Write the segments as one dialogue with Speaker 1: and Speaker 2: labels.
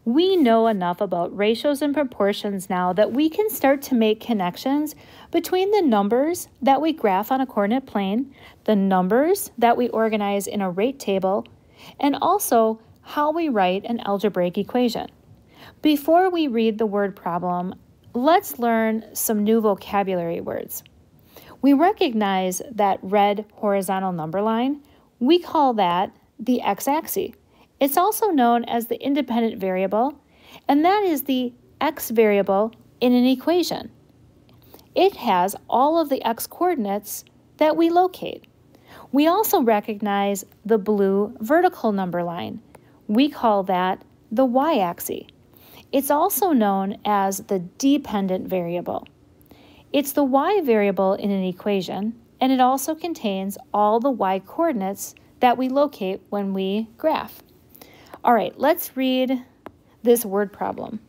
Speaker 1: We know enough about ratios and proportions now that we can start to make connections between the numbers that we graph on a coordinate plane, the numbers that we organize in a rate table, and also how we write an algebraic equation. Before we read the word problem, let's learn some new vocabulary words. We recognize that red horizontal number line. We call that the x-axis. It's also known as the independent variable, and that is the x variable in an equation. It has all of the x coordinates that we locate. We also recognize the blue vertical number line. We call that the y-axis. It's also known as the dependent variable. It's the y variable in an equation, and it also contains all the y coordinates that we locate when we graph. All right, let's read this word problem.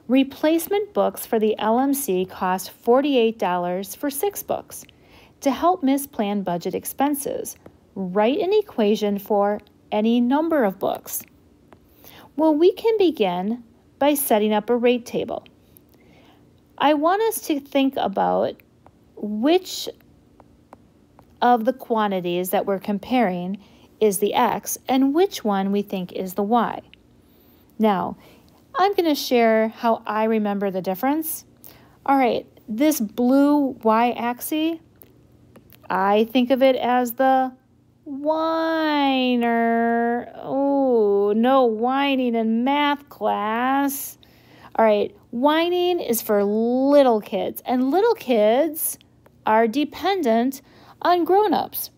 Speaker 1: Replacement books for the LMC cost $48 for 6 books. To help Miss plan budget expenses, write an equation for any number of books. Well, we can begin by setting up a rate table. I want us to think about which of the quantities that we're comparing is the x and which one we think is the y. Now, I'm going to share how I remember the difference. All right, this blue y-axis, I think of it as the whiner. Oh, no whining in math class. All right, whining is for little kids, and little kids are dependent on grown-ups.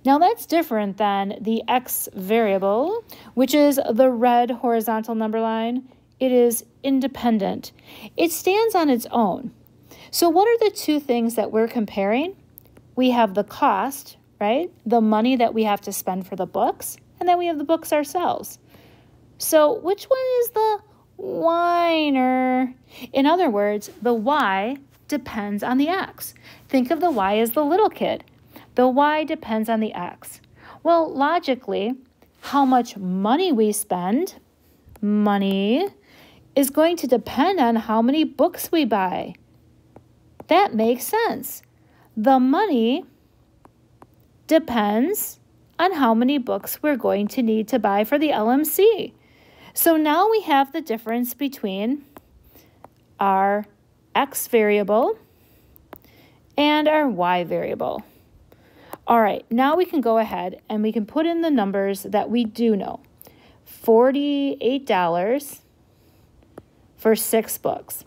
Speaker 1: Now that's different than the x variable, which is the red horizontal number line. It is independent. It stands on its own. So what are the two things that we're comparing? We have the cost, right? The money that we have to spend for the books, and then we have the books ourselves. So which one is the whiner? In other words, the y depends on the x. Think of the y as the little kid. The y depends on the x. Well, logically, how much money we spend, money, is going to depend on how many books we buy. That makes sense. The money depends on how many books we're going to need to buy for the LMC. So now we have the difference between our x variable and our y variable. All right, now we can go ahead and we can put in the numbers that we do know. $48 for 6 books.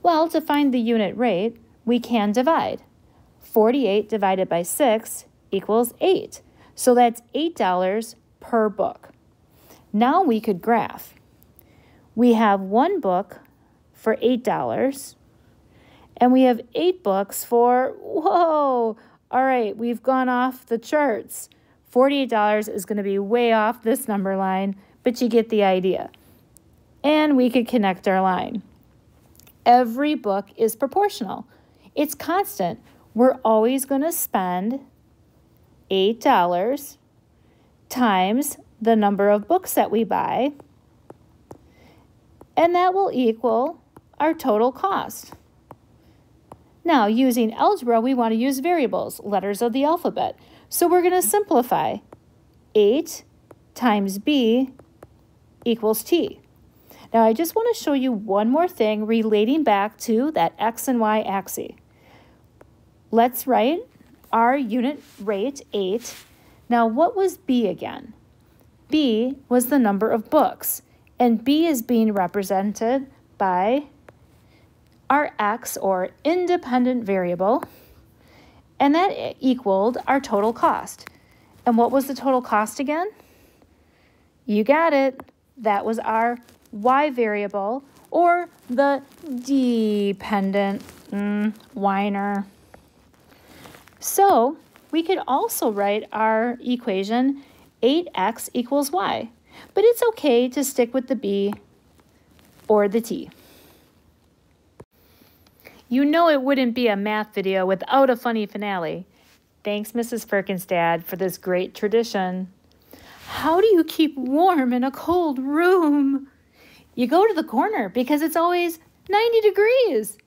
Speaker 1: Well, to find the unit rate, we can divide. 48 divided by 6 equals 8. So that's $8 per book. Now we could graph. We have 1 book for $8, and we have 8 books for, whoa, all right, we've gone off the charts. $48 is going to be way off this number line, but you get the idea. And we could connect our line. Every book is proportional. It's constant. We're always going to spend $8 times the number of books that we buy, and that will equal our total cost. Now, using algebra, we want to use variables, letters of the alphabet. So we're going to simplify. 8 times b equals t. Now, I just want to show you one more thing relating back to that x and y axis. Let's write our unit rate, 8. Now, what was b again? B was the number of books, and b is being represented by our x, or independent variable, and that equaled our total cost. And what was the total cost again? You got it. That was our y variable, or the dependent whiner. So we could also write our equation 8x equals y, but it's okay to stick with the b or the t. You know it wouldn't be a math video without a funny finale. Thanks, Mrs. Perkins' dad, for this great tradition. How do you keep warm in a cold room? You go to the corner because it's always 90 degrees.